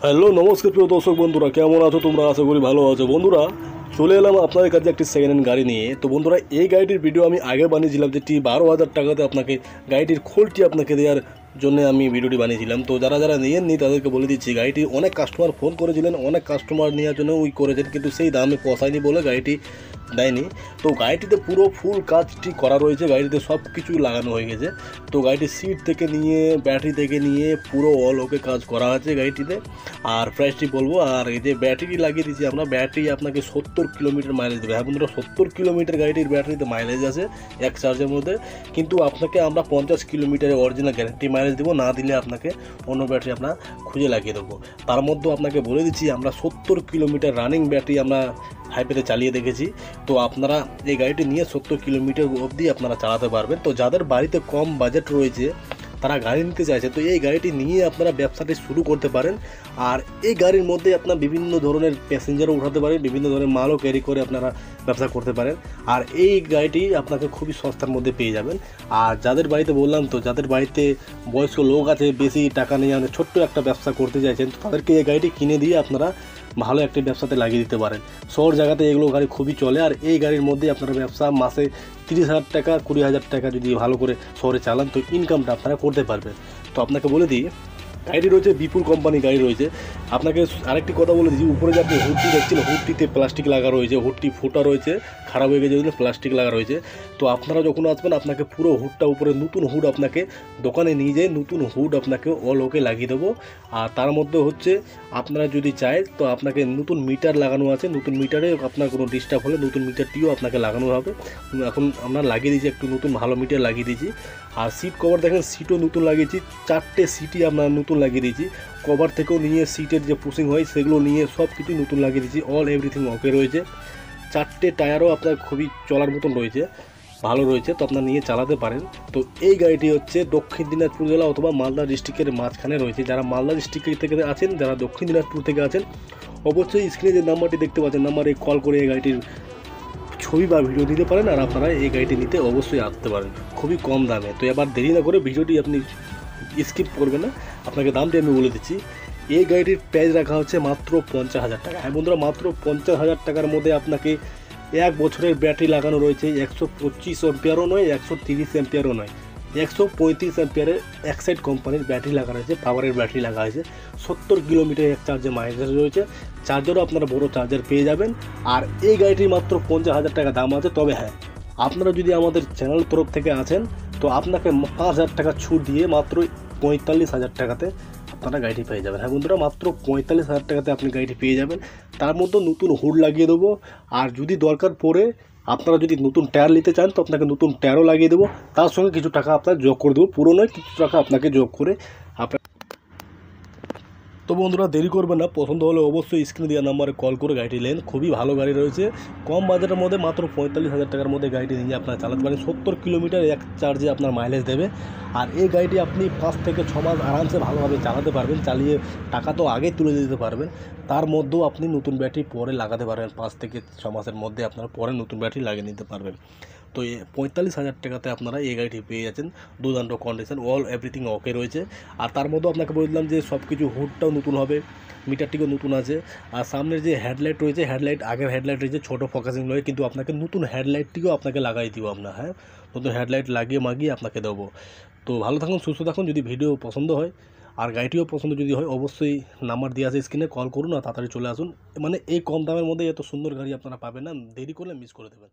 Hello নমস্কার প্রিয় দর্শক বন্ধুরা, কেমন আছো তোমরা? আশা করি ভালো আছো। বন্ধুরা চলে এলাম আপনাদের কাছে একটি সেকেন্ড হ্যান্ড গাড়ি নিয়ে। তো বন্ধুরা এই গাড়িটির ভিডিও আমি আগে বানিয়েছিলাম, যেটি 12,000 টাকাতে আপনাকে গাড়িটির খোলটি আপনাকে দেওয়ার জন্য আমি ভিডিওটি বানিয়েছিলাম। তো যারা যারা নিয়েননি তাদেরকে বলে দিচ্ছি, গাড়িটি অনেক কাস্টমার ফোন করেছিলেন, অনেক কাস্টমার নেওয়ার জন্য ওই করেছেন, কিন্তু সেই দামে পোষায়নি বলে গাড়িটি দেয়নি। তো গাড়িটিতে পুরো ফুল কাজটি করা রয়েছে, গাড়িতে সব কিছু লাগানো হয়ে গেছে। তো গাড়িটির সিট থেকে নিয়ে ব্যাটারি থেকে নিয়ে পুরো অল ওকে কাজ করা আছে গাড়িটিতে। আর প্রাইসটি বলবো, আর এই যে ব্যাটারি লাগিয়ে দিচ্ছি আমরা, ব্যাটারি আপনাকে 70 কিলোমিটার মাইলেজ দেবে। হ্যাঁ বন্ধুরা, 70 কিলোমিটার গাড়িটির ব্যাটারিতে মাইলেজ আছে এক চার্জের মধ্যে, কিন্তু আপনাকে আমরা 50 কিলোমিটারের অরিজিনাল গ্যারান্টি মাইলেজ দেবো। না দিলে আপনাকে অন্য ব্যাটারি আমরা খুঁজে লাগিয়ে দেবো। তার মধ্যেও আপনাকে বলে দিচ্ছি, আমরা 70 কিলোমিটার রানিং ব্যাটারি আমরা হাইওয়েতে চালিয়ে দেখেছি। তো আপনারা এই গাড়িটি নিয়ে 70 কিলোমিটার অবধি আপনারা চালাতে পারবেন। তো যাদের বাড়িতে কম বাজেট রয়েছে, তারা গাড়ি নিতে চাইছে, তো এই গাড়িটি নিয়ে আপনারা ব্যবসাটি শুরু করতে পারেন। আর এই গাড়ির মধ্যে আপনার বিভিন্ন ধরনের প্যাসেঞ্জারও উঠাতে পারেন, বিভিন্ন ধরনের মালও ক্যারি করে আপনারা ব্যবসা করতে পারেন। আর এই গাড়িটি আপনাকে খুবই সস্তার মধ্যে পেয়ে যাবেন। আর যাদের বাড়িতে বললাম, তো যাদের বাড়িতে বয়স্ক লোক আছে, বেশি টাকা নেই, মানে ছোট্ট একটা ব্যবসা করতে চাইছেন, তো তাদেরকে এই গাড়িটি কিনে দিয়ে আপনারা ভালো একটা ব্যবসাতে লাগিয়ে দিতে পারেন। শহর জায়গাতে এগুলো গাড়ি খুবই চলে। আর এই গাড়ির মধ্যে আপনারা ব্যবসা মাসে 30,000 টাকা 20,000 টাকা যদি ভালো করে শহরে চালান, তো ইনকামটা আপনারা করতে পারবেন। তো আপনাকে বলে দিই, গাড়ি রয়েছে বিপুল কোম্পানি গাড়ি রয়েছে। আপনাকে আরেকটি কথা বলে দিচ্ছি, উপরে যে আপনি হুডটি দেখছেন, হুডটিতে প্লাস্টিক লাগা রয়েছে, হুডটি ফোটা রয়েছে, খারাপ হয়ে গেছে, প্লাস্টিক লাগা রয়েছে। তো আপনারা যখন আসবেন, আপনাকে পুরো হুডটা উপরে নতুন হুড আপনাকে দোকানে নিয়ে যেয়ে নতুন হুড আপনাকে অল ওকে লাগিয়ে দেবো। আর তার মধ্যে হচ্ছে আপনারা যদি চায়, তো আপনাকে নতুন মিটার লাগানো আছে, নতুন মিটারে আপনার কোনো ডিস্টার্ব হলে নতুন মিটারটিও আপনাকে লাগানো হবে। এখন আমরা লাগিয়ে দিয়েছি, একটু নতুন ভালো মিটার লাগিয়ে দিয়েছি। আর সিট কভার দেখেন, সিটও নতুন লাগিয়েছি, 4টে সিটই আপনার নতুন লাগিয়ে দিয়েছি। কভার থেকেও নিয়ে সিটের যে পুশিং হয় সেগুলো নিয়ে সব কিছু নতুন লাগিয়ে দিয়েছি। অল এভরিথিং ওকে রয়েছে। 4টে টায়ারও আপনার খুবই চলার মতন রয়েছে, ভালো রয়েছে, তো আপনার নিয়ে চালাতে পারেন। তো এই গাড়িটি হচ্ছে দক্ষিণ দিনাজপুর জেলা অথবা মালদা ডিস্ট্রিক্টের মাঝখানে রয়েছে। যারা মালদা ডিস্ট্রিক্ট থেকে আছেন, যারা দক্ষিণ দিনাজপুর থেকে আছেন, অবশ্যই স্ক্রিনে যে নাম্বারটি দেখতে পাচ্ছেন, নাম্বারে কল করে এই গাড়িটির ছবি বা ভিডিও দিতে পারেন। আর আপনারা এই গাড়িটি নিতে অবশ্যই আসতে পারেন খুবই কম দামে। তো এবার দেরি না করে ভিডিওটি আপনি স্কিপ করবেন না, আপনাকে দামটি আমি বলে দিচ্ছি। এই গাড়িটির প্রাইস রাখা হচ্ছে মাত্র 50,000 টাকা। হ্যাঁ বন্ধুরা, মাত্র 50,000 টাকার মধ্যে আপনাকে 1 বছরের ব্যাটারি লাগানো রয়েছে। 125 অ্যাম্পিয়ারও নয়, 130 অ্যাম্পিয়ারও নয়, 135 অ্যাম্পিয়ারের এক্সাইড কোম্পানির ব্যাটারি লাগা রয়েছে, পাওয়ারের ব্যাটারি লাগা হয়েছে। 70 কিলোমিটার এক চার্জে মাইলেজ রয়েছে। চার্জারও আপনারা বড় চার্জার পেয়ে যাবেন। আর এই গাড়িটির মাত্র 50,000 টাকা দাম আছে। তবে হ্যাঁ, আপনারা যদি আমাদের চ্যানেল তরফ থেকে আছেন, তো আপনাকে 5,000 টাকা ছুট দিয়ে মাত্র 45,000 টাকাতে আপনারা গাড়িটি পেয়ে যাবেন। হ্যাঁ বন্ধুরা, মাত্র 45,000 টাকাতে আপনি গাড়িটি পেয়ে যাবেন। তার মধ্যে নতুন হুড লাগিয়ে দেবো। আর যদি দরকার পড়ে আপনারা যদি নতুন টায়ার নিতে চান, তো আপনাকে নতুন টায়ারও লাগিয়ে দেবো। তার সঙ্গে কিছু টাকা আপনার যোগ করে দেবো, পুরো নয়, কিছু টাকা আপনাকে যোগ করে আপনার। তো বন্ধুরা দেরি করবেন না, পছন্দ হলে অবশ্যই স্ক্রিনে দেওয়া নাম্বারে কল করে গাড়িটি নেন। খুবই ভালো গাড়ি রয়েছে, কম বাজেটের মধ্যে মাত্র 45,000 টাকার মধ্যে গাড়িটি নিয়ে আপনারা চালাতে পারেন। 70 কিলোমিটার এক চার্জে আপনার মাইলেজ দেবে। আর এই গাড়িটি আপনি 5 থেকে 6 মাস আরামসে ভালোভাবে চালাতে পারবেন, চালিয়ে টাকা তো আগেই তুলে দিতে পারবেন। তার মধ্যেও আপনি নতুন ব্যাটারি পরে লাগাতে পারবেন, 5 থেকে 6 মাসের মধ্যে আপনারা পরে নতুন ব্যাটারি লাগিয়ে নিতে পারবেন। তো 45,000 টাকাতে আপনারা এই গাড়িটি পেয়ে যাচ্ছেন, দুর্দান্ত কন্ডিশন, অল এভরিথিং ওকে রয়েছে। আর তার মধ্যেও আপনাকে বললাম যে সব কিছু হুডটাও নতুন হবে, মিটারটিও নতুন আছে। আর সামনের যে হেডলাইট রয়েছে, হেডলাইট আগের হেডলাইট রয়েছে, ছোটো ফোকাসিং রয়েছে, কিন্তু আপনাকে নতুন হেডলাইটটিও আপনাকে লাগাই দিব আমরা। হ্যাঁ, নতুন হেডলাইট লাগিয়ে মাগিয়ে আপনাকে দেবো। তো ভালো থাকুন, সুস্থ থাকুন। যদি ভিডিও পছন্দ হয় আর গাড়িটিও পছন্দ যদি হয়, অবশ্যই নাম্বার দিয়ে আছে স্ক্রিনে, কল করুন আর তাড়াতাড়ি চলে আসুন। মানে এই কম দামের মধ্যে এত সুন্দর গাড়ি আপনারা পাবেন না, দেরি করলে মিস করে দেবেন।